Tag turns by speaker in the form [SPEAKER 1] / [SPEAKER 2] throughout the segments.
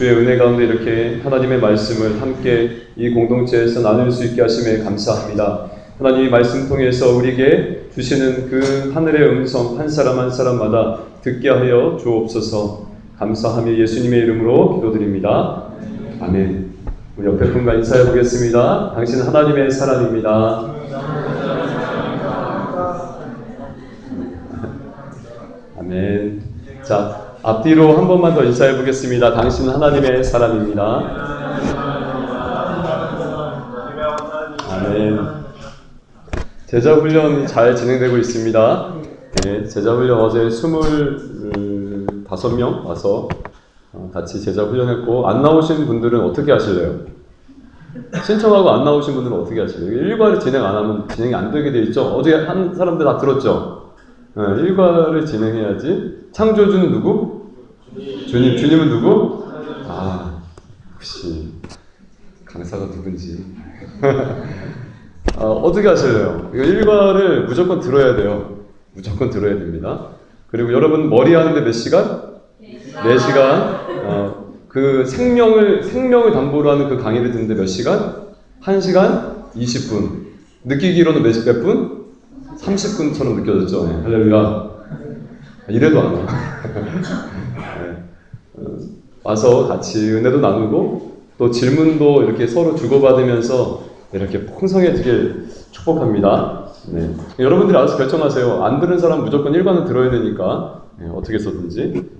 [SPEAKER 1] 주의 은혜 가운데 이렇게 하나님의 말씀을 함께 이 공동체에서 나눌 수 있게 하심에 감사합니다. 하나님이 말씀 통해서 우리에게 주시는 그 하늘의 음성 한 사람 한 사람마다 듣게 하여 주옵소서. 감사하며 예수님의 이름으로 기도드립니다. 아멘. 우리 옆에 분과 인사해 보겠습니다. 당신은 하나님의 사람입니다. 아멘. 자, 앞뒤로 한 번만 더 인사해 보겠습니다. 당신은 하나님의 사람입니다. 아멘. 제자 훈련이 잘 진행되고 있습니다. 네, 제자 훈련 어제 25명 와서 같이 제자 훈련했고, 안 나오신 분들은 어떻게 하실래요? 신청하고 안 나오신 분들은 어떻게 하실래요? 일과를 진행 안 하면 진행이 안 되게 돼 있죠? 어제 한 사람들 다 들었죠? 일과를 진행해야지. 창조주는 누구? 주님. 주님은 누구? 혹시 강사가 누군지. 어떻게 하실래요? 이거 일과를 무조건 들어야 돼요. 무조건 들어야 됩니다. 그리고 여러분 머리 하는데 몇 시간? 4시간. 그 생명을 담보로 하는 그 강의를 듣는데 몇 시간? 1시간 20분. 느끼기로는 몇 분? 30분처럼 느껴졌죠. 네, 할렐루야. 이래도 안 와. 네. 와서 같이 은혜도 나누고 또 질문도 이렇게 서로 주고받으면서 이렇게 풍성해지길 축복합니다. 네. 여러분들이 알아서 결정하세요. 안 들은 사람 무조건 일반은 들어야 되니까 어떻게 써든지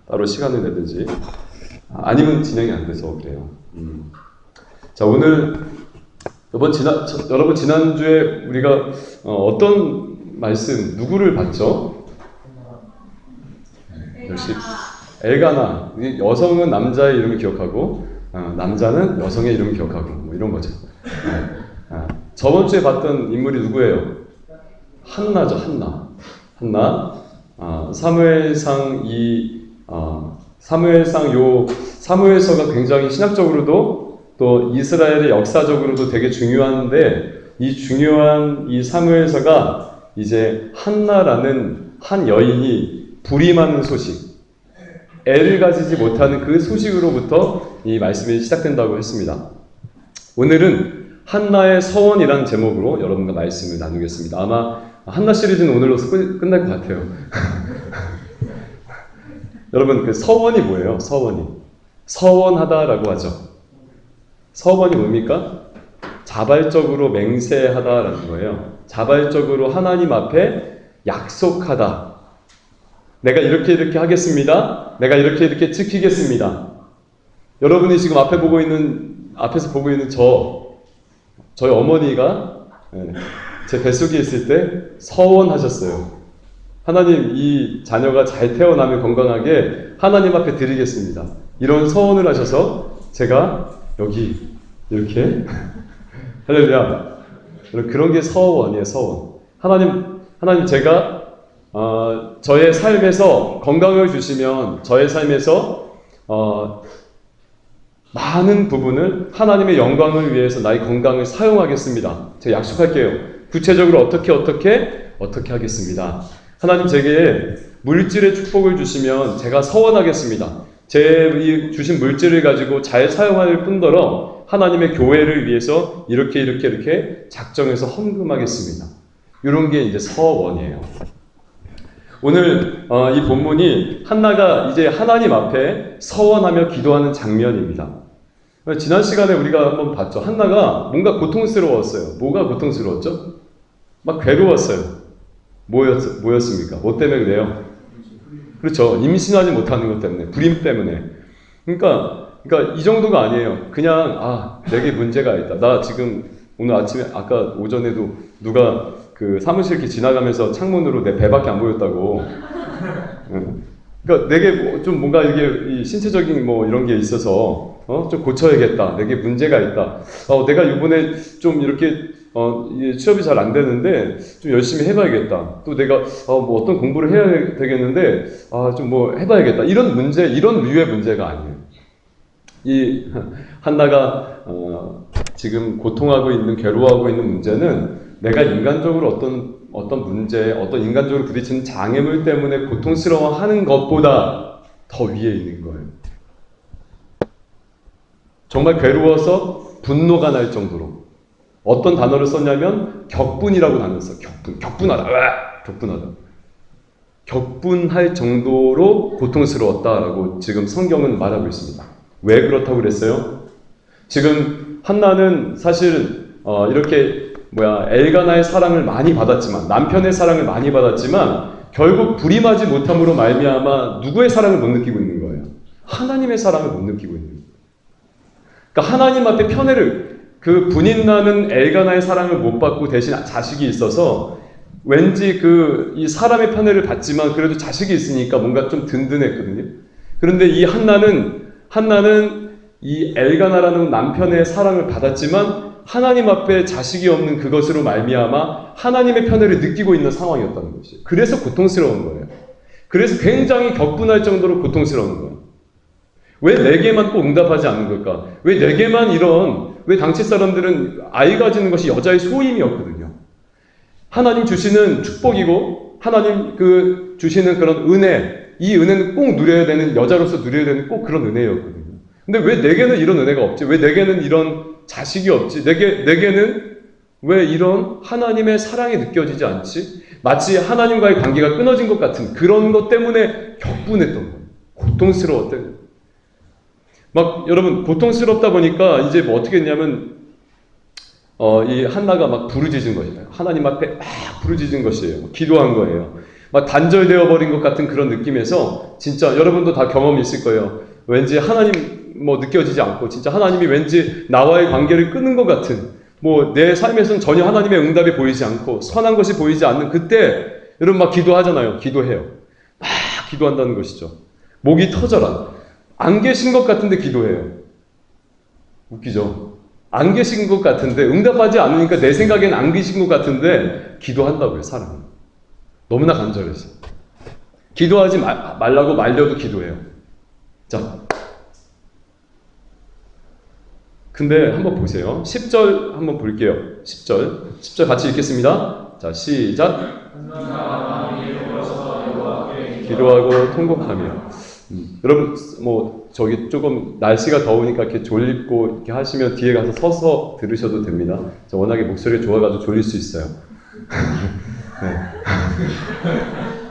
[SPEAKER 1] 따로 시간을 내든지 아니면 진행이 안 돼서 그래요. 자, 오늘 여러분 지난주에 우리가 어떤 말씀 누구를 봤죠? 역시 엘가나. 여성은 남자의 이름을 기억하고 남자는 여성의 이름을 기억하고 뭐 이런 거죠. 저번 주에 봤던 인물이 누구예요? 한나죠. 한나. 사무엘서가 굉장히 신학적으로도 또 이스라엘의 역사적으로도 되게 중요한데, 이 중요한 이 사무엘서가 이제 한나라는 한 여인이 불임하는 소식, 애를 가지지 못하는 그 소식으로부터 이 말씀이 시작된다고 했습니다. 오늘은 한나의 서원이라는 제목으로 여러분과 말씀을 나누겠습니다. 아마 한나 시리즈는 오늘로 끝날 것 같아요. 여러분, 그 서원이 뭐예요? 서원하다라고 하죠. 서원이 뭡니까? 자발적으로 맹세하다라는 거예요. 자발적으로 하나님 앞에 약속하다. 내가 이렇게 하겠습니다. 내가 이렇게 지키겠습니다. 여러분이 지금 앞에서 보고 있는 저희 어머니가 제 뱃속에 있을 때 서원하셨어요. 하나님, 이 자녀가 잘 태어나면 건강하게 하나님 앞에 드리겠습니다. 이런 서원을 하셔서 제가 여기 이렇게 할렐루야. 그런 게 서원이에요. 서원. 하나님 제가 저의 삶에서 건강을 주시면 저의 삶에서 많은 부분을 하나님의 영광을 위해서 나의 건강을 사용하겠습니다. 제가 약속할게요. 구체적으로 어떻게 하겠습니다. 하나님 제게 물질의 축복을 주시면 제가 서원하겠습니다. 제 주신 물질을 가지고 잘 사용할 뿐더러 하나님의 교회를 위해서 이렇게 작정해서 헌금하겠습니다. 이런 게 이제 서원이에요. 오늘 이 본문이 한나가 이제 하나님 앞에 서원하며 기도하는 장면입니다. 지난 시간에 우리가 한번 봤죠. 한나가 뭔가 고통스러웠어요. 뭐가 고통스러웠죠? 막 괴로웠어요. 뭐였습니까? 뭐 때문에 그래요? 그렇죠. 임신하지 못하는 것 때문에, 불임 때문에. 그러니까 이 정도가 아니에요. 그냥 내게 문제가 있다. 나 지금 오늘 아침에 아까 오전에도 누가 그 사무실 이렇게 지나가면서 창문으로 내 배밖에 안 보였다고. 그러니까 내게 좀 뭔가 이게 신체적인 뭐 이런 게 있어서 좀 고쳐야겠다. 내게 문제가 있다. 내가 이번에 좀 이렇게 취업이 잘 안 되는데 좀 열심히 해봐야겠다. 또 내가 뭐 어떤 공부를 해야 되겠는데 좀 뭐 해봐야겠다. 이런 류의 문제가 아니에요. 이 한나가 지금 고통하고 있는, 괴로워하고 있는 문제는 내가 인간적으로 어떤 문제, 어떤 인간적으로 부딪히는 장애물 때문에 고통스러워하는 것보다 더 위에 있는 거예요. 정말 괴로워서 분노가 날 정도로. 어떤 단어를 썼냐면 격분이라고 단어를 썼어요. 격분하다. 격분하다. 격분할 정도로 고통스러웠다라고 지금 성경은 말하고 있습니다. 왜 그렇다고 그랬어요? 지금 한나는 사실 이렇게 엘가나의 사랑을 많이 받았지만, 남편의 사랑을 많이 받았지만 결국 불임하지 못함으로 말미암아 누구의 사랑을 못 느끼고 있는 거예요? 하나님의 사랑을 못 느끼고 있는 거예요. 그러니까 하나님 앞에 편애를, 그 분인나는 엘가나의 사랑을 못 받고 대신 자식이 있어서 왠지 이 사람의 편애를 받지만 그래도 자식이 있으니까 뭔가 좀 든든했거든요. 그런데 이 한나는 이 엘가나라는 남편의 사랑을 받았지만 하나님 앞에 자식이 없는 그것으로 말미암아 하나님의 편애를 느끼고 있는 상황이었다는 것이에요. 그래서 고통스러운 거예요. 그래서 굉장히 격분할 정도로 고통스러운 거예요. 왜 내게만 꼭 응답하지 않는 걸까? 왜 내게만 왜 당시 사람들은 아이 가지는 것이 여자의 소임이었거든요. 하나님 주시는 축복이고 하나님 주시는 그런 은혜, 이 은혜는 꼭 누려야 되는, 여자로서 누려야 되는 꼭 그런 은혜였거든요. 근데 왜 내게는 이런 은혜가 없지? 왜 내게는 이런 자식이 없지? 내게는 왜 이런 하나님의 사랑이 느껴지지 않지? 마치 하나님과의 관계가 끊어진 것 같은 그런 것 때문에 격분했던 거예요. 고통스러웠대요. 여러분, 고통스럽다 보니까 이제 어떻게 했냐면, 이 한나가 부르짖은 것이에요. 하나님 앞에 부르짖은 것이에요. 기도한 거예요. 단절되어 버린 것 같은 그런 느낌에서, 진짜 여러분도 다 경험이 있을 거예요. 왠지 하나님 느껴지지 않고, 진짜 하나님이 왠지 나와의 관계를 끊는 것 같은, 내 삶에서는 전혀 하나님의 응답이 보이지 않고, 선한 것이 보이지 않는 그때, 여러분 기도하잖아요. 기도해요. 기도한다는 것이죠. 목이 터져라. 안 계신 것 같은데 기도해요. 웃기죠? 안 계신 것 같은데, 응답하지 않으니까 내 생각엔 안 계신 것 같은데 기도한다고요, 사람은. 너무나 간절해서. 기도하지 말라고 말려도 기도해요. 자, 근데 한번 보세요. 10절 한번 볼게요. 10절 같이 읽겠습니다. 자, 시작. 기도하고 통곡하며. 여러분, 저기 조금 날씨가 더우니까 이렇게 졸립고 이렇게 하시면 뒤에 가서 서서 들으셔도 됩니다. 저 워낙에 목소리가 좋아가지고 졸릴 수 있어요. 네.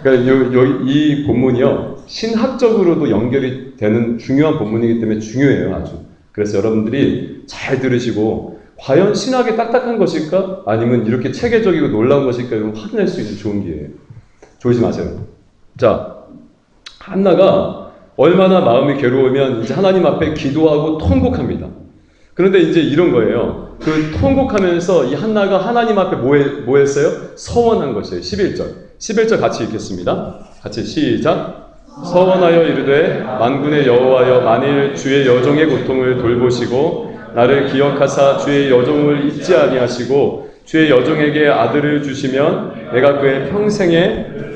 [SPEAKER 1] 그러니까 이 본문이요, 신학적으로도 연결이 되는 중요한 본문이기 때문에 중요해요, 아주. 그래서 여러분들이 잘 들으시고, 과연 신학이 딱딱한 것일까? 아니면 이렇게 체계적이고 놀라운 것일까? 이런 확인할 수 있는 좋은 기회예요. 졸지 마세요. 자, 한나가 얼마나 마음이 괴로우면 이제 하나님 앞에 기도하고 통곡합니다. 그런데 이제 이런 거예요. 통곡하면서 이 한나가 하나님 앞에 뭐 했어요? 서원한 것이에요. 11절 같이 읽겠습니다. 같이 시작. 서원하여 이르되 만군의 여호와여, 만일 주의 여종의 고통을 돌보시고 나를 기억하사 주의 여종을 잊지 아니하시고 주의 여종에게 아들을 주시면 내가 그의 평생에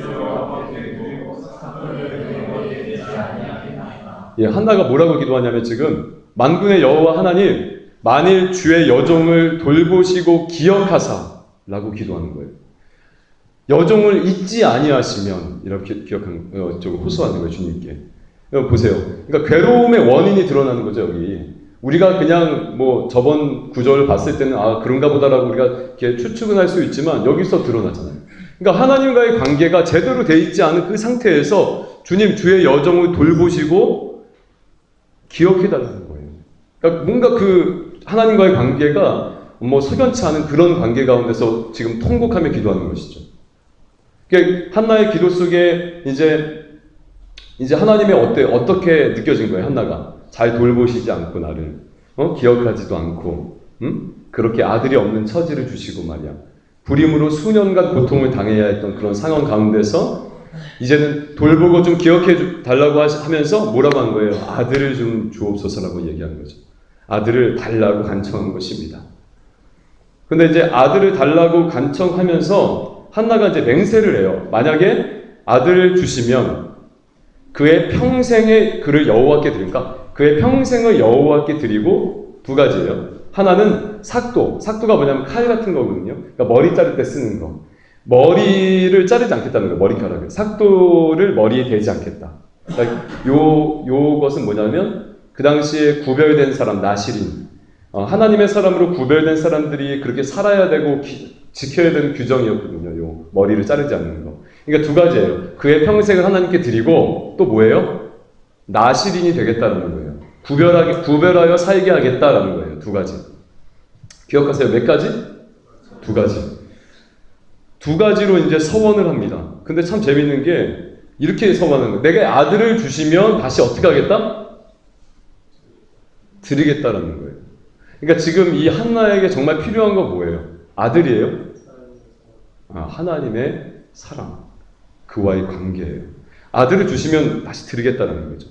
[SPEAKER 1] 한나가 뭐라고 기도하냐면, 지금 만군의 여호와 하나님, 만일 주의 여종을 돌보시고 기억하사라고 기도하는 거예요. 여종을 잊지 아니하시면, 이렇게 호소하는 거예요, 주님께. 보세요. 그러니까 괴로움의 원인이 드러나는 거죠, 여기. 우리가 그냥 저번 구절을 봤을 때는 그런가 보다라고 우리가 이렇게 추측은 할 수 있지만 여기서 드러나잖아요. 그러니까 하나님과의 관계가 제대로 돼 있지 않은 그 상태에서 주님, 주의 여종을 돌보시고 기억해달라는 거예요. 그러니까 뭔가 하나님과의 관계가 석연치 않은 그런 관계 가운데서 지금 통곡하며 기도하는 것이죠. 그러니까 한나의 기도 속에 이제 하나님이 어떻게 느껴진 거예요, 한나가? 잘 돌보시지 않고 나를, 기억하지도 않고, 그렇게 아들이 없는 처지를 주시고 말이야. 불임으로 수년간 고통을 당해야 했던 그런 상황 가운데서 이제는 돌보고 좀 기억해 달라고 하면서 뭐라고 한 거예요? 아들을 좀 주옵소서라고 얘기한 거죠. 아들을 달라고 간청한 것입니다. 근데 이제 아들을 달라고 간청하면서 한나가 이제 맹세를 해요. 만약에 아들을 주시면 그의 평생의 그를 여호와께 드릴까? 그의 평생을 여호와께 드리고, 두 가지예요. 하나는 삭도가 뭐냐면 칼 같은 거거든요. 그러니까 머리 자를 때 쓰는 거. 머리를 자르지 않겠다는 거예요, 머리카락을. 삭도를 머리에 대지 않겠다. 그러니까 요것은 뭐냐면, 그 당시에 구별된 사람, 나실인, 하나님의 사람으로 구별된 사람들이 그렇게 살아야 되고 지켜야 되는 규정이었거든요. 요 머리를 자르지 않는 거. 그러니까 두 가지예요. 그의 평생을 하나님께 드리고 또 뭐예요? 나실인이 되겠다는 거예요. 구별하여 살게 하겠다라는 거예요. 두 가지. 기억하세요. 몇 가지? 두 가지. 두 가지로 이제 서원을 합니다. 근데 참 재밌는 게 이렇게 서원하는 거예요. 내가 아들을 주시면 다시 어떻게 하겠다? 드리겠다라는 거예요. 그러니까 지금 이 한나에게 정말 필요한 건 뭐예요? 아들이에요? 하나님의 사랑. 그와의 관계예요. 아들을 주시면 다시 드리겠다는 거죠.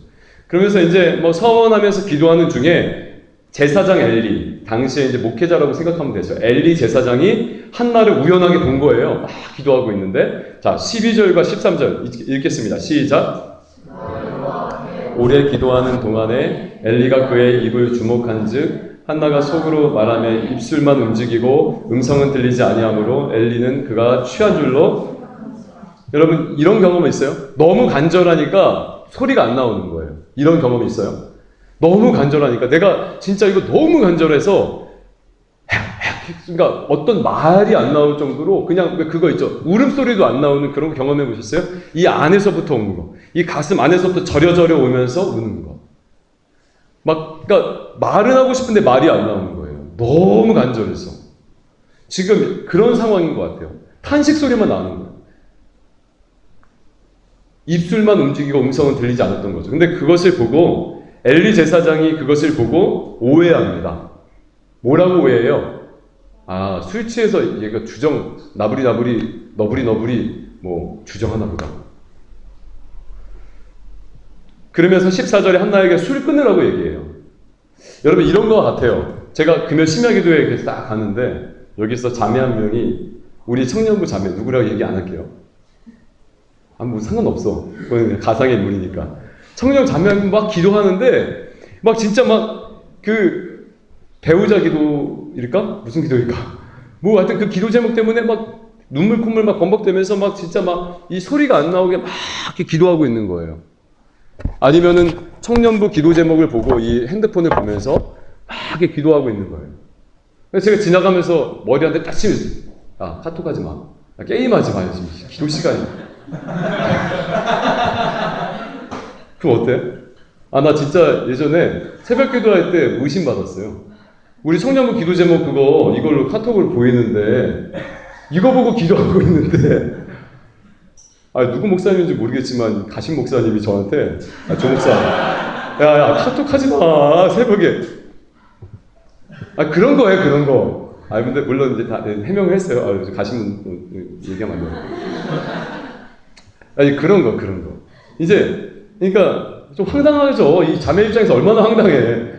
[SPEAKER 1] 그러면서 이제 뭐 서원하면서 기도하는 중에 제사장 엘리, 당시에 이제 목회자라고 생각하면 되죠. 엘리 제사장이 한나를 우연하게 본 거예요. 막 기도하고 있는데, 자, 12절과 13절 읽겠습니다. 시작. 오래 기도하는 동안에 엘리가 그의 입을 주목한즉 한나가 속으로 말하며 입술만 움직이고 음성은 들리지 아니하므로 엘리는 그가 취한 줄로. 여러분 이런 경험은 있어요? 너무 간절하니까 소리가 안 나오는 거예요. 이런 경험이 있어요? 너무 간절하니까 내가 진짜 이거 너무 간절해서 그러니까 어떤 말이 안 나올 정도로 그냥 그거 있죠. 울음소리도 안 나오는 그런 거 경험해 보셨어요? 이 안에서부터 오는 거. 이 가슴 안에서부터 저려저려 오면서 우는 거. 막 그러니까 말은 하고 싶은데 말이 안 나오는 거예요. 너무 간절해서. 지금 그런 상황인 것 같아요. 탄식 소리만 나는 거예요. 입술만 움직이고 음성은 들리지 않았던 거죠. 근데 그것을 보고 엘리 제사장이 그것을 보고 오해합니다. 뭐라고 오해해요? 술 취해서 얘가 주정 너부리 뭐 주정하나 보다. 그러면서 14절에 한나에게 술 끊으라고 얘기해요. 여러분 이런 거 같아요. 제가 금요 심야기도에 딱 가는데 여기서 자매 한 명이 우리 청년부 자매 누구라고 얘기 안 할게요. 뭐 상관없어. 그건 가상의 인물이니까. 청년 자매 한 명 막 기도하는데 막 진짜 막 그 배우자 기도일까? 무슨 기도일까? 뭐 하여튼 그 기도 제목 때문에 막 눈물 콧물 막 범벅대면서 막 진짜 막 이 소리가 안 나오게 막 이렇게 기도하고 있는 거예요. 아니면은 청년부 기도 제목을 보고 이 핸드폰을 보면서 막 이렇게 기도하고 있는 거예요. 그래서 제가 지나가면서 머리 한 대 딱 치면서 카톡하지 마. 게임하지 마요. 지금 기도 시간이야. 그럼 어때? 나 진짜 예전에 새벽 기도할 때 의심받았어요. 우리 청년부 기도 제목 이걸로 카톡으로 보이는데 이거 보고 기도하고 있는데 누구 목사님인지 모르겠지만 가신 목사님이 저한테 조 목사 야 카톡 하지 마 새벽에 그런 거예요. 그런 거. 근데 물론 이제 다 해명을 했어요. 가신 분 얘기하면 안 돼요. 그런 거. 이제 그러니까 좀 황당하죠. 이 자매 입장에서 얼마나 황당해.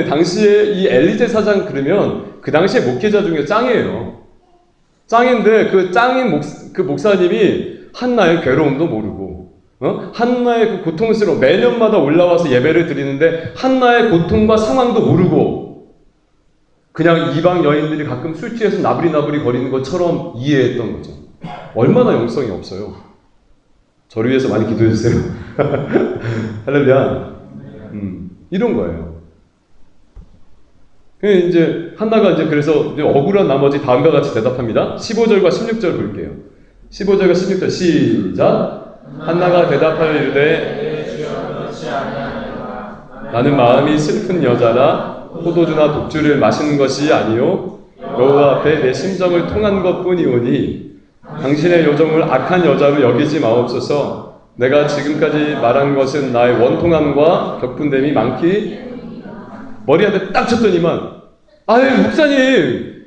[SPEAKER 1] 당시에 이 엘리 제사장 그러면 그 당시에 목회자 중에 짱이에요. 짱인데 그 짱인 그 목사님이 한나의 괴로움도 모르고, 한나의 그 고통스러워 매년마다 올라와서 예배를 드리는데 한나의 고통과 상황도 모르고 그냥 이방 여인들이 가끔 술 취해서 나부리 거리는 것처럼 이해했던 거죠. 얼마나 영성이 없어요. 저를 위해서 많이 기도해 주세요. 할렐루야. 이런 거예요. 이제 한나가 그래서 억울한 나머지 다음과 같이 대답합니다. 15절과 16절 볼게요. 15절과 16절 시작. 한나가 대답하여 이르되 나는 마음이 슬픈 여자라 포도주나 독주를 마시는 것이 아니요 여호와 앞에 내 심정을 통한 것뿐이오니 당신의 요정을 악한 여자로 여기지 마옵소서. 내가 지금까지 말한 것은 나의 원통함과 격분됨이 많기. 머리한테 딱 쳤더니만 목사님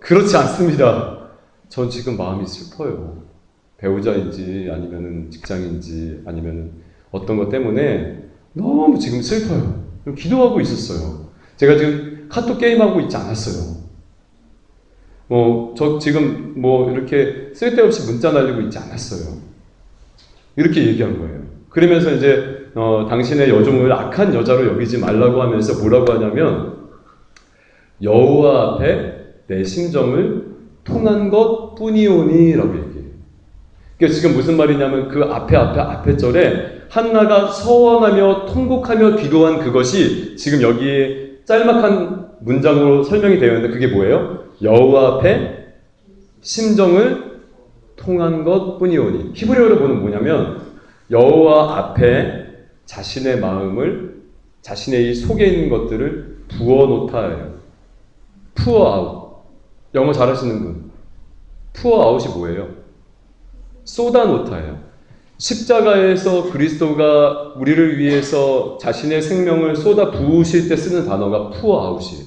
[SPEAKER 1] 그렇지 않습니다. 전 지금 마음이 슬퍼요. 배우자인지 아니면은 직장인지 아니면은 어떤 것 때문에 너무 지금 슬퍼요. 기도하고 있었어요. 제가 지금 카톡 게임하고 있지 않았어요. 저 지금 이렇게 쓸데없이 문자 날리고 있지 않았어요. 이렇게 얘기한 거예요. 그러면서 이제 당신의 여종을 악한 여자로 여기지 말라고 하면서 뭐라고 하냐면 여호와 앞에 내 심정을 통한 것 뿐이오니 라고 얘기해요. 그러니까 지금 무슨 말이냐면 그 앞에 절에 한나가 서원하며 통곡하며 기도한 그것이 지금 여기에 짤막한 문장으로 설명이 되어 있는데 그게 뭐예요? 여호와 앞에 심정을 통한 것 뿐이오니. 히브리어로 보면 뭐냐면 여호와 앞에 자신의 마음을, 자신의 이 속에 있는 것들을 부어놓다예요. pour out. 영어 잘하시는 분. pour out이 뭐예요? 쏟아놓다예요. 십자가에서 그리스도가 우리를 위해서 자신의 생명을 쏟아 부으실 때 쓰는 단어가 pour out이에요.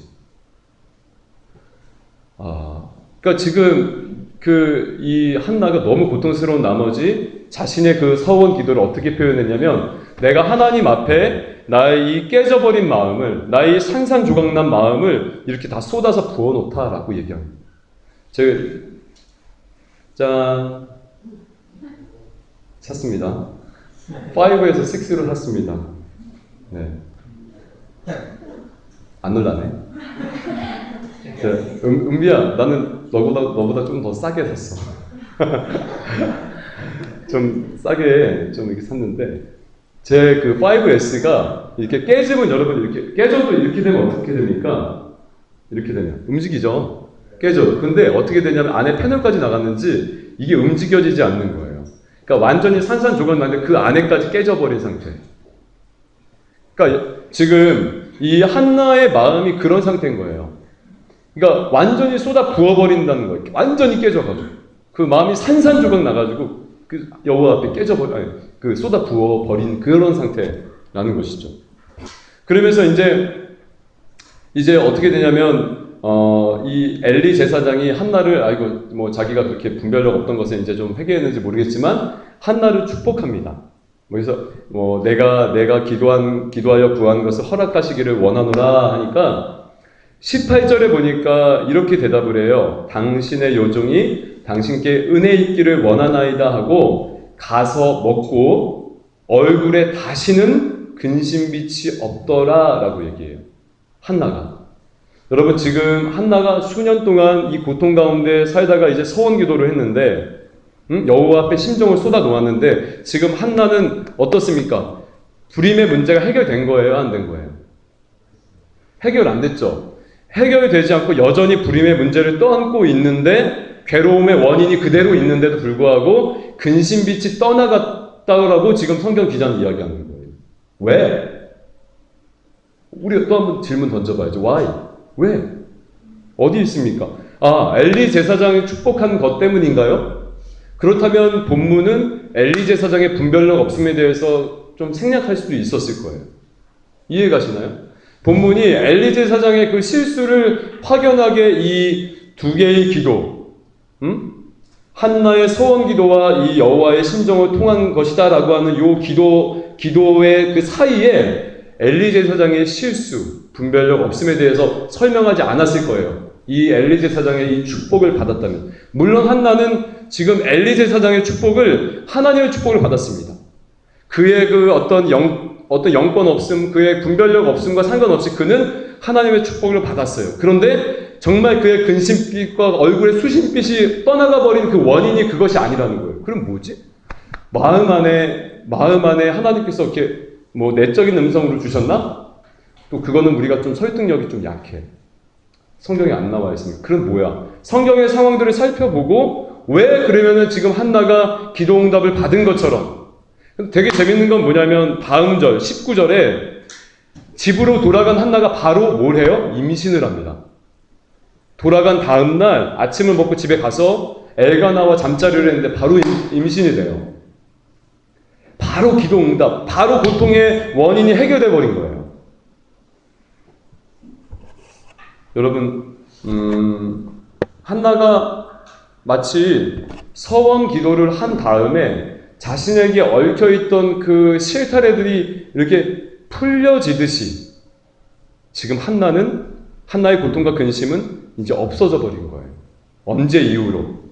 [SPEAKER 1] 그러니까 지금 이 한나가 너무 고통스러운 나머지 자신의 그 서원 기도를 어떻게 표현했냐면, 내가 하나님 앞에 나의 이 깨져버린 마음을, 나의 산산조각난 마음을 이렇게 다 쏟아서 부어놓다라고 얘기합니다. 짠, 샀습니다. 5에서 6를 샀습니다. 네. 안 놀라네. 은비야, 나는 너보다 좀 더 싸게 샀어. 좀 싸게 좀 이렇게 샀는데, 제 그 5S가 이렇게 깨지면, 여러분 이렇게 깨져도 이렇게 되면 어떻게 됩니까? 이렇게 되면 움직이죠. 깨져. 근데 어떻게 되냐면 안에 패널까지 나갔는지 이게 움직여지지 않는 거예요. 그러니까 완전히 산산조각 나는데 그 안에까지 깨져버린 상태. 그러니까 지금 이 한나의 마음이 그런 상태인 거예요. 그러니까 완전히 쏟아 부어버린다는 거예요. 완전히 깨져가지고 그 마음이 산산조각 나가지고 그 여호와 앞에 그 쏟아 부어버린 그런 상태라는 것이죠. 그러면서 이제 어떻게 되냐면 이 엘리 제사장이 한나를 뭐 자기가 그렇게 분별력 없던 것에 이제 좀 회개했는지 모르겠지만 한나를 축복합니다. 그래서 뭐 내가 기도하여 구한 것을 허락하시기를 원하노라 하니까 18절에 보니까 이렇게 대답을 해요. 당신의 요종이 당신께 은혜 있기를 원하나이다 하고 가서 먹고 얼굴에 다시는 근심빛이 없더라 라고 얘기해요. 한나가. 여러분, 지금 한나가 수년 동안 이 고통 가운데 살다가 이제 서원 기도를 했는데, 여호와 앞에 심정을 쏟아 놓았는데, 지금 한나는 어떻습니까? 불임의 문제가 해결된 거예요? 안 된 거예요? 해결 안 됐죠. 해결이 되지 않고 여전히 불임의 문제를 떠안고 있는데, 괴로움의 원인이 그대로 있는데도 불구하고 근심빛이 떠나갔다고 지금 성경 기자는 이야기하는 거예요. 왜? 우리가 또 한번 질문 던져봐야죠. Why? 왜? 어디 있습니까? 엘리 제사장이 축복한 것 때문인가요? 그렇다면 본문은 엘리 제사장의 분별력 없음에 대해서 좀 생략할 수도 있었을 거예요. 이해 가시나요? 본문이 엘리 제사장의 그 실수를 확연하게 이 두 개의 기도, 한나의 소원 기도와 이 여호와의 심정을 통한 것이다 라고 하는 요 기도의 그 사이에 엘리 제사장의 실수, 분별력 없음에 대해서 설명하지 않았을 거예요. 이 엘리 제사장의 이 축복을 받았다면. 물론 한나는 지금 엘리 제사장의 축복을, 하나님의 축복을 받았습니다. 그의 그 어떤 영권 없음, 그의 분별력 없음과 상관없이 그는 하나님의 축복을 받았어요. 그런데 정말 그의 근심빛과 얼굴의 수신빛이 떠나가 버린 그 원인이 그것이 아니라는 거예요. 그럼 뭐지? 마음 안에 하나님께서 이렇게 뭐 내적인 음성으로 주셨나? 또 그거는 우리가 좀 설득력이 좀 약해. 성경에 안 나와 있습니다. 그럼 뭐야? 성경의 상황들을 살펴보고 왜 그러면은 지금 한나가 기도 응답을 받은 것처럼. 되게 재밌는 건 뭐냐면 다음 절 19절에 집으로 돌아간 한나가 바로 뭘 해요? 임신을 합니다. 돌아간 다음 날 아침을 먹고 집에 가서 엘가나와 잠자리를 했는데 바로 임신이 돼요. 바로 기도 응답, 바로 고통의 원인이 해결돼 버린 거예요. 여러분, 한나가 마치 서원 기도를 한 다음에 자신에게 얽혀있던 그 실타래들이 이렇게 풀려지듯이 지금 한나의 고통과 근심은 이제 없어져 버린 거예요. 언제 이후로?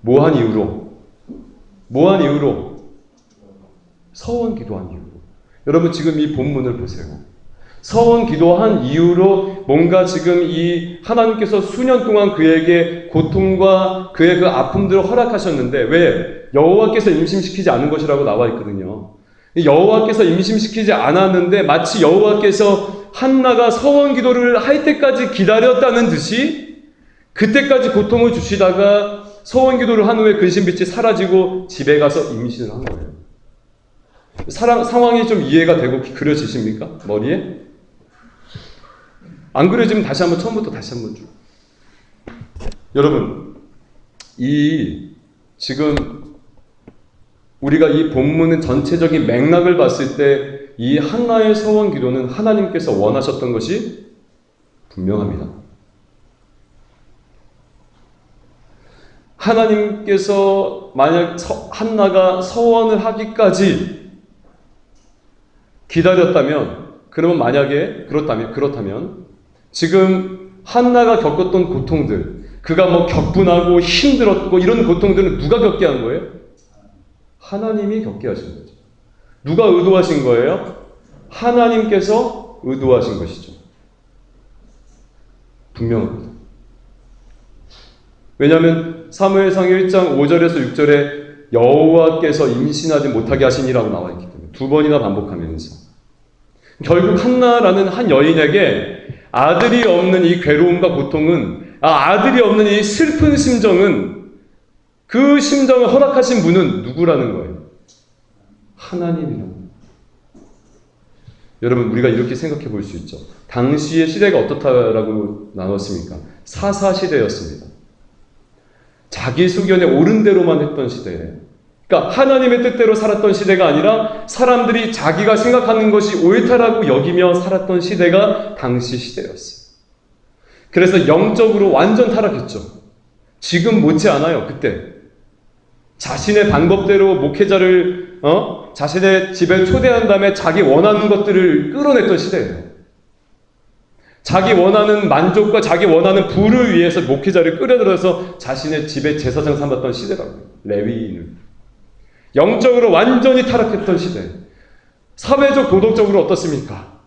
[SPEAKER 1] 뭐한 이후로? 서원 기도한 이후로. 여러분, 지금 이 본문을 보세요. 서원 기도한 이후로 뭔가 지금 이 하나님께서 수년 동안 그에게 고통과 그의 그 아픔들을 허락하셨는데 왜? 여호와께서 임신시키지 않은 것이라고 나와 있거든요. 여호와께서 임신시키지 않았는데 마치 여호와께서 한나가 서원 기도를 할 때까지 기다렸다는 듯이 그때까지 고통을 주시다가 서원 기도를 한 후에 근심빛이 사라지고 집에 가서 임신을 한 거예요. 상황이 좀 이해가 되고 그려지십니까? 머리에? 안 그려지면 다시 한번 처음부터 다시 한번 쭉. 여러분, 지금 우리가 이 본문의 전체적인 맥락을 봤을 때 이 한나의 서원 기도는 하나님께서 원하셨던 것이 분명합니다. 하나님께서 만약 한나가 서원을 하기까지 기다렸다면, 그러면 만약에 그렇다면 지금 한나가 겪었던 고통들, 그가 뭐 격분하고 힘들었고 이런 고통들은 누가 겪게 한 거예요? 하나님이 겪게 하신 거죠. 누가 의도하신 거예요? 하나님께서 의도하신 것이죠. 분명합니다. 왜냐하면 사무엘상 1장 5절에서 6절에 여호와께서 임신하지 못하게 하시니라고 나와 있기 때문에 두 번이나 반복하면서 결국 한나라는 한 여인에게 아들이 없는 이 괴로움과 고통은, 아들이 없는 이 슬픈 심정은, 그 심정을 허락하신 분은 누구라는 거예요? 하나님이라는 거예요. 여러분, 우리가 이렇게 생각해 볼 수 있죠. 당시의 시대가 어떻다라고 나눴습니까? 사사시대였습니다. 자기 소견에 옳은 대로만 했던 시대예요. 그러니까 하나님의 뜻대로 살았던 시대가 아니라 사람들이 자기가 생각하는 것이 옳다라고 여기며 살았던 시대가 당시 시대였어요. 그래서 영적으로 완전 타락했죠. 지금 못지 않아요. 그때 자신의 방법대로 목회자를 자신의 집에 초대한 다음에 자기 원하는 것들을 끌어냈던 시대예요. 자기 원하는 만족과 자기 원하는 부를 위해서 목회자를 끌어들여서 자신의 집에 제사장 삼았던 시대라고요. 레위인을. 영적으로 완전히 타락했던 시대. 사회적 도덕적으로 어떻습니까?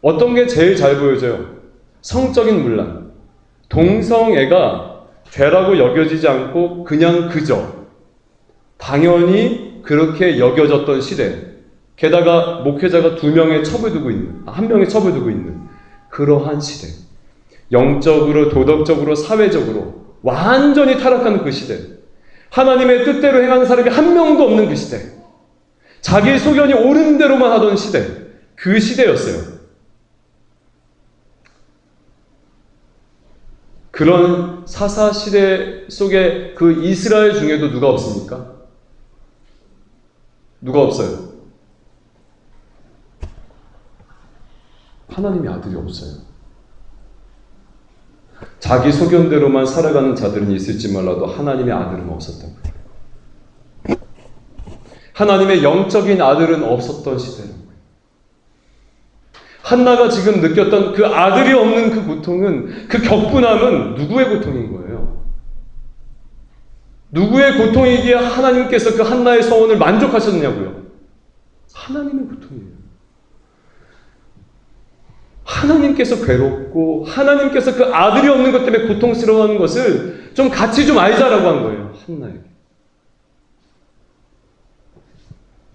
[SPEAKER 1] 어떤 게 제일 잘 보여져요? 성적인 문란. 동성애가 죄라고 여겨지지 않고 그냥 그저 당연히 그렇게 여겨졌던 시대. 게다가 목회자가 한 명의 첩을 두고 있는 그러한 시대. 영적으로, 도덕적으로, 사회적으로 완전히 타락하는 그 시대. 하나님의 뜻대로 행하는 사람이 한 명도 없는 그 시대. 자기 소견이 옳은 대로만 하던 시대. 그 시대였어요. 그런 사사 시대 속에 그 이스라엘 중에도 누가 없습니까? 누가 없어요? 하나님의 아들이 없어요. 자기 소견대로만 살아가는 자들은 있을지 몰라도 하나님의 아들은 없었던 거예요. 하나님의 영적인 아들은 없었던 시대라는 거예요. 한나가 지금 느꼈던 그 아들이 없는 그 고통은, 그 격분함은 누구의 고통인 거예요? 누구의 고통이기에 하나님께서 그 한나의 서원을 만족하셨냐고요? 하나님의 고통이에요. 하나님께서 괴롭고 하나님께서 그 아들이 없는 것 때문에 고통스러워하는 것을 좀 같이 좀 알자라고 한 거예요. 한나에게.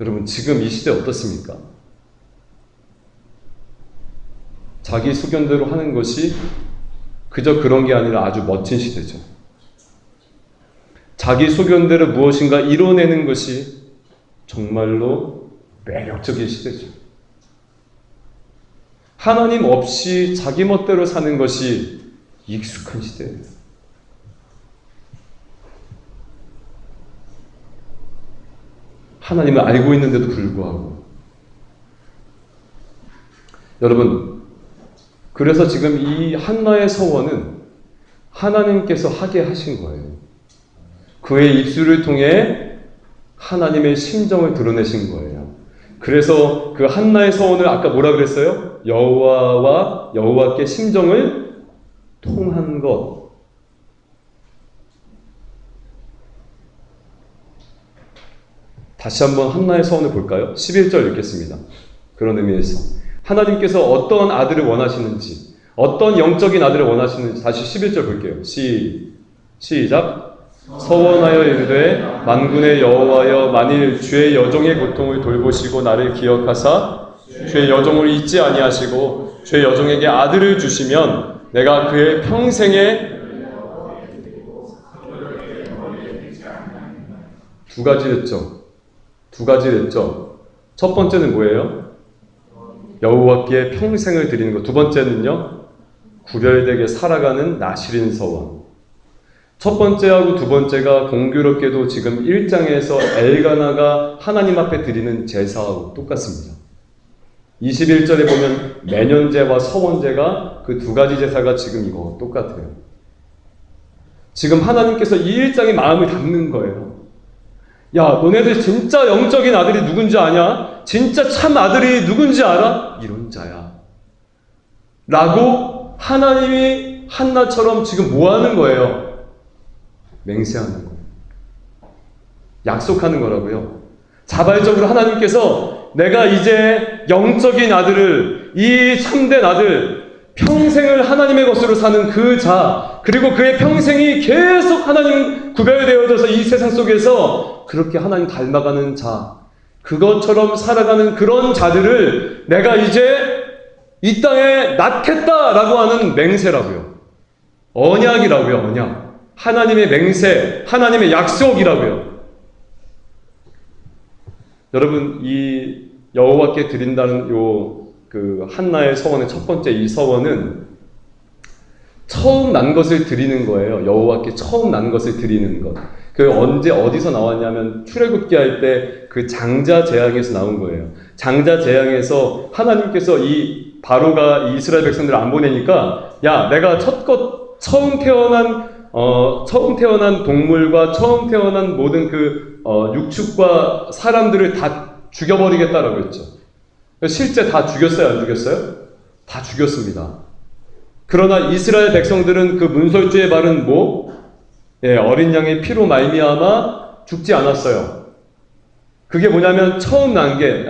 [SPEAKER 1] 여러분, 지금 이 시대 어떻습니까? 자기 수견대로 하는 것이 그저 그런 게 아니라 아주 멋진 시대죠. 자기 소견대로 무엇인가 이뤄내는 것이 정말로 매력적인 시대죠. 하나님 없이 자기 멋대로 사는 것이 익숙한 시대예요. 하나님을 알고 있는데도 불구하고. 여러분, 그래서 지금 이 한나의 서원은 하나님께서 하게 하신 거예요. 그의 입술을 통해 하나님의 심정을 드러내신 거예요. 그래서 그 한나의 서원을 아까 뭐라 그랬어요? 여호와와 여호와께 심정을 통한 것. 다시 한번 한나의 서원을 볼까요? 11절 읽겠습니다. 그런 의미에서 하나님께서 어떤 아들을 원하시는지, 어떤 영적인 아들을 원하시는지 다시 11절 볼게요. 시작. 서원하여 이르되 만군의 여호와여 만일 주의 여종의 고통을 돌보시고 나를 기억하사 주의 여종을 잊지 아니하시고 주의 여종에게 아들을 주시면 내가 그의 평생에 두 가지를 했죠. 첫 번째는 뭐예요? 여호와께 평생을 드리는 것. 두 번째는요, 구별되게 살아가는 나실인 서원. 첫 번째하고 두 번째가 공교롭게도 지금 1장에서 엘가나가 하나님 앞에 드리는 제사하고 똑같습니다. 21절에 보면 매년제와 서원제가 그 두 가지 제사가 지금 이거 똑같아요. 지금 하나님께서 이 1장에 마음을 담는 거예요. 야, 너네들 진짜 영적인 아들이 누군지 아냐? 진짜 참 아들이 누군지 알아? 이런 자야. 라고 하나님이 한나처럼 지금 뭐 하는 거예요? 맹세하는 거예요. 약속하는 거라고요. 자발적으로 하나님께서 내가 이제 영적인 아들을, 이 참된 아들, 평생을 하나님의 것으로 사는 그 자, 그리고 그의 평생이 계속 하나님 구별되어져서 이 세상 속에서 그렇게 하나님 닮아가는 자, 그것처럼 살아가는 그런 자들을 내가 이제 이 땅에 낳겠다라고 하는 맹세라고요. 언약이라고요. 언약. 하나님의 맹세, 하나님의 약속이라고요. 여러분, 이 여호와께 드린다는 그 한나의 서원의 첫 번째 이 서원은 처음 난 것을 드리는 거예요. 여호와께 처음 난 것을 드리는 것. 그 언제 어디서 나왔냐면 출애굽기 할 때 그 장자 재앙에서 나온 거예요. 장자 재앙에서 하나님께서 이 바로가 이스라엘 백성들을 안 보내니까 야, 내가 처음 태어난 동물과 처음 태어난 모든 그 육축과 사람들을 다 죽여버리겠다라고 했죠. 실제 다 죽였어요, 안 죽였어요? 다 죽였습니다. 그러나 이스라엘 백성들은 그 문설주에 바른 어린 양의 피로 말미암아 죽지 않았어요. 그게 뭐냐면 처음 난 게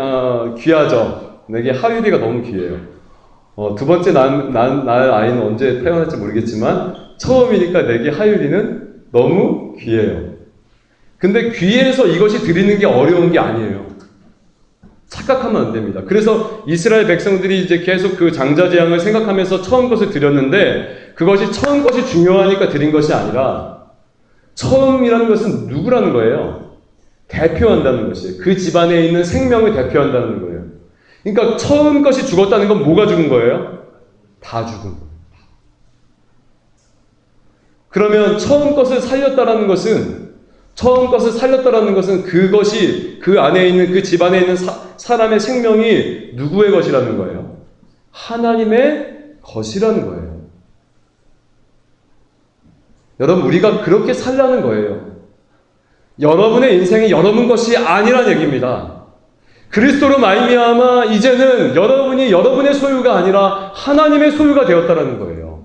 [SPEAKER 1] 귀하죠. 내게 하율이가 너무 귀해요. 두 번째 날 아이는 언제 태어날지 모르겠지만 처음이니까 내게 하율이는 너무 귀해요. 근데 귀해서 이것이 드리는 게 어려운 게 아니에요. 착각하면 안 됩니다. 그래서 이스라엘 백성들이 이제 계속 그 장자 재앙을 생각하면서 처음 것을 드렸는데 그것이 처음 것이 중요하니까 드린 것이 아니라 처음이라는 것은 누구라는 거예요? 대표한다는 것이에요. 그 집안에 있는 생명을 대표한다는 거예요. 그러니까 처음 것이 죽었다는 건 뭐가 죽은 거예요? 다 죽은 거예요. 그러면 처음 것을 살렸다라는 것은 그것이 그 안에 있는 그 집안에 있는 사람의 생명이 누구의 것이라는 거예요? 하나님의 것이라는 거예요. 여러분, 우리가 그렇게 살라는 거예요. 여러분의 인생이 여러분 것이 아니란 얘기입니다. 그리스도로 말미암아 이제는 여러분이 여러분의 소유가 아니라 하나님의 소유가 되었다라는 거예요.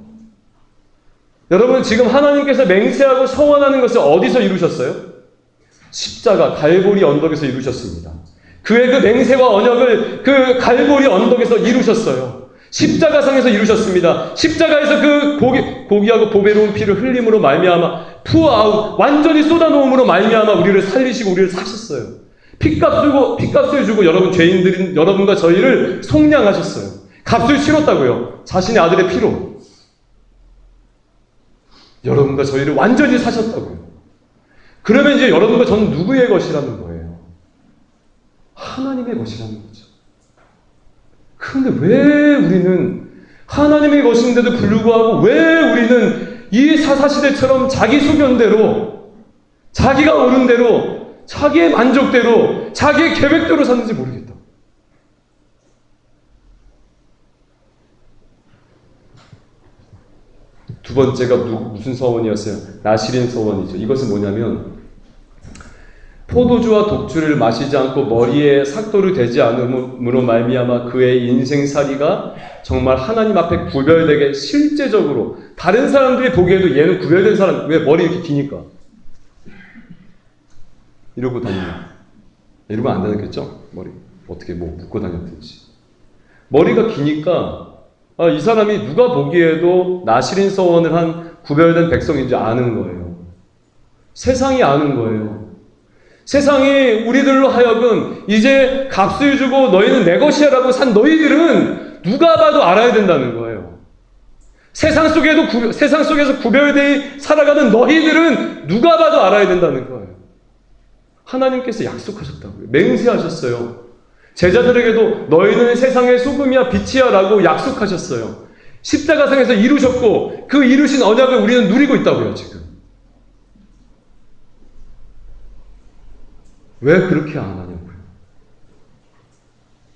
[SPEAKER 1] 여러분, 지금 하나님께서 맹세하고 서원하는 것을 어디서 이루셨어요? 십자가 갈보리 언덕에서 이루셨습니다. 그의 그 맹세와 언약을 그 갈보리 언덕에서 이루셨어요. 십자가상에서 이루셨습니다. 십자가에서 그 고귀하고 보배로운 피를 흘림으로 말미암아 푸아웃 완전히 쏟아놓음으로 말미암아 우리를 살리시고 우리를 사셨어요. 핏값을 주고 여러분 죄인들인 여러분과 저희를 속량하셨어요. 값을 치렀다고요. 자신의 아들의 피로 여러분과 저희를 완전히 사셨다고요. 그러면 이제 여러분과 저는 누구의 것이라는 거예요? 하나님의 것이라는 거죠. 그런데 왜 우리는 하나님의 것인데도 불구하고 왜 우리는 이 사사시대처럼 자기 소견대로, 자기가 옳은 대로, 자기의 만족대로, 자기의 계획대로 사는지 모르겠다. 두 번째가 무슨 서원이었어요? 나실인 서원이죠. 이것은 뭐냐면 포도주와 독주를 마시지 않고 머리에 삭도를 대지 않음으로 말미암아 그의 인생살이가 정말 하나님 앞에 구별되게 실제적으로 다른 사람들이 보기에도 얘는 구별된 사람, 왜 머리 이렇게 기니까 이러고 다니냐, 이러면 안 다녔겠죠? 머리 어떻게 묶고 다녔든지 머리가 기니까 이 사람이 누가 보기에도 나실인 서원을 한 구별된 백성인지 아는 거예요. 세상이 아는 거예요. 세상이 우리들로 하여금 이제 값을 주고 너희는 내 것이야 라고 산 너희들은 누가 봐도 알아야 된다는 거예요. 세상 속에서 구별되어 살아가는 너희들은 누가 봐도 알아야 된다는 거예요. 하나님께서 약속하셨다고요. 맹세하셨어요. 제자들에게도 너희는 세상의 소금이야 빛이야 라고 약속하셨어요. 십자가상에서 이루셨고 그 이루신 언약을 우리는 누리고 있다고요. 지금 왜 그렇게 안 하냐고요.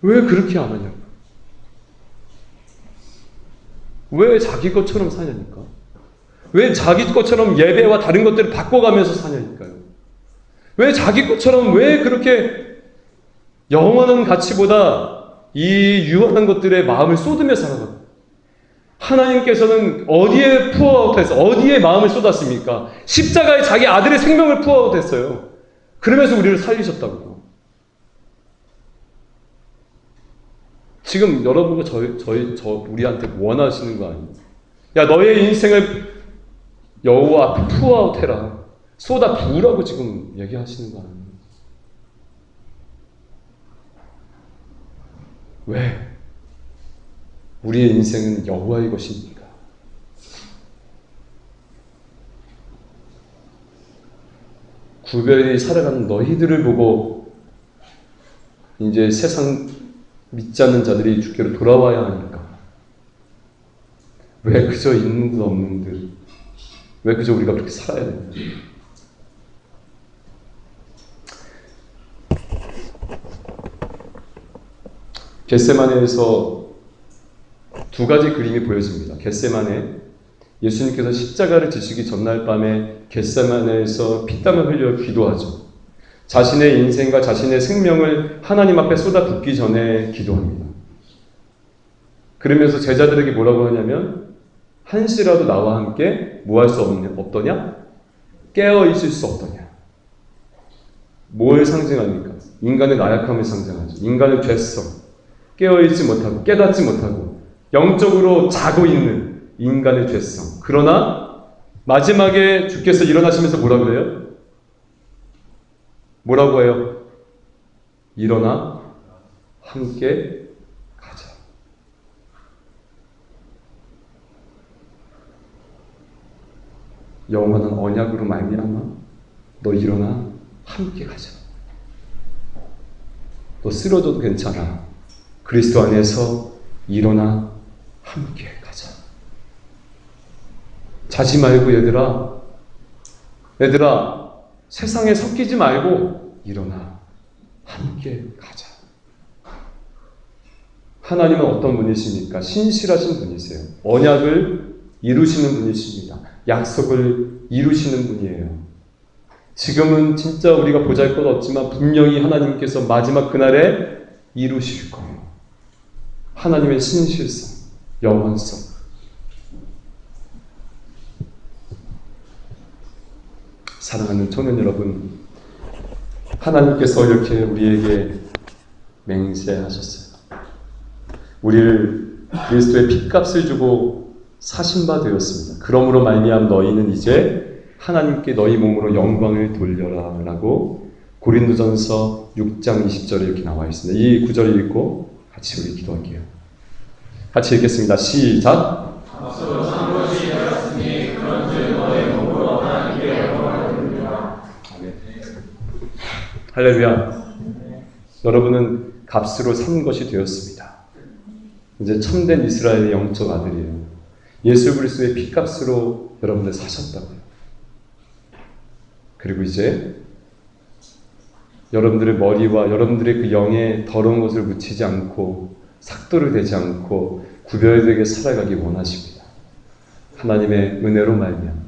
[SPEAKER 1] 왜 그렇게 안 하냐고요. 왜 자기 것처럼 사냐니까. 왜 자기 것처럼 예배와 다른 것들을 바꿔가면서 사냐니까요. 왜 자기 것처럼 왜 그렇게 영원한 가치보다 이 유한한 것들에 마음을 쏟으며 살아가요. 하나님께서는 어디에 푸어아웃해서 어디에 마음을 쏟았습니까? 십자가에 자기 아들의 생명을 푸어아웃했어요. 그러면서 우리를 살리셨다고요. 지금 여러분과 우리한테 원하시는 거 아니에요? 야, 너의 인생을 여호와 앞에 푸어아웃해라. 쏟아 부으라고 지금 얘기하시는 거 아니에요? 왜? 우리의 인생은 여호와의 것입니까? 구별이 살아가는 너희들을 보고 이제 세상 믿지 않는 자들이 주께로 돌아와야 하니까. 왜 그저 있는 듯 없는 듯, 왜 그저 우리가 그렇게 살아야 되나? 겟세마네에서 두 가지 그림이 보여집니다. 겟세마네, 예수님께서 십자가를 지시기 전날 밤에 겟세마네에서 피땀을 흘려 기도하죠. 자신의 인생과 자신의 생명을 하나님 앞에 쏟아붓기 전에 기도합니다. 그러면서 제자들에게 뭐라고 하냐면, 한시라도 나와 함께 뭐 할 수 없더냐? 깨어있을 수 없더냐? 뭘 상징합니까? 인간의 나약함을 상징하죠. 인간의 죄성, 깨어있지 못하고 깨닫지 못하고 영적으로 자고 있는 인간의 죄성. 그러나 마지막에 주께서 일어나시면서 뭐라 그래요? 뭐라고 해요? 일어나 함께 가자. 영원한 언약으로 말미암아 너 일어나 함께 가자. 너 쓰러져도 괜찮아. 그리스도 안에서 일어나 함께 가자. 자지 말고 얘들아 세상에 섞이지 말고 일어나 함께 가자. 하나님은 어떤 분이십니까? 신실하신 분이세요. 언약을 이루시는 분이십니다. 약속을 이루시는 분이에요. 지금은 진짜 우리가 보잘것없지만 분명히 하나님께서 마지막 그날에 이루실 거예요. 하나님의 신실성, 영원성. 사랑하는 청년 여러분, 하나님께서 이렇게 우리에게 맹세하셨어요. 우리를 그리스도의 핏값을 주고 사신 바 되었습니다. 그러므로 말미암아 너희는 이제 하나님께 너희 몸으로 영광을 돌려라 라고 고린도전서 6장 20절에 이렇게 나와 있습니다. 이 구절을 읽고 같이 우리 기도할게요. 같이 읽겠습니다. 시작. 할렐루야. 여러분은 값으로 산 것이 되었습니다. 이제 참된 이스라엘의 영적 아들이에요. 예수 그리스도의 피값으로 여러분들 사셨다고요. 그리고 이제 여러분들의 머리와 여러분들의 그 영에 더러운 것을 묻히지 않고 삭도를 대지 않고 구별되게 살아가기 원하십니다. 하나님의 은혜로 말미암아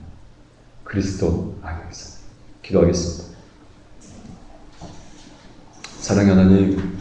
[SPEAKER 1] 그리스도 안에서 기도하겠습니다. 사랑하는 하나님,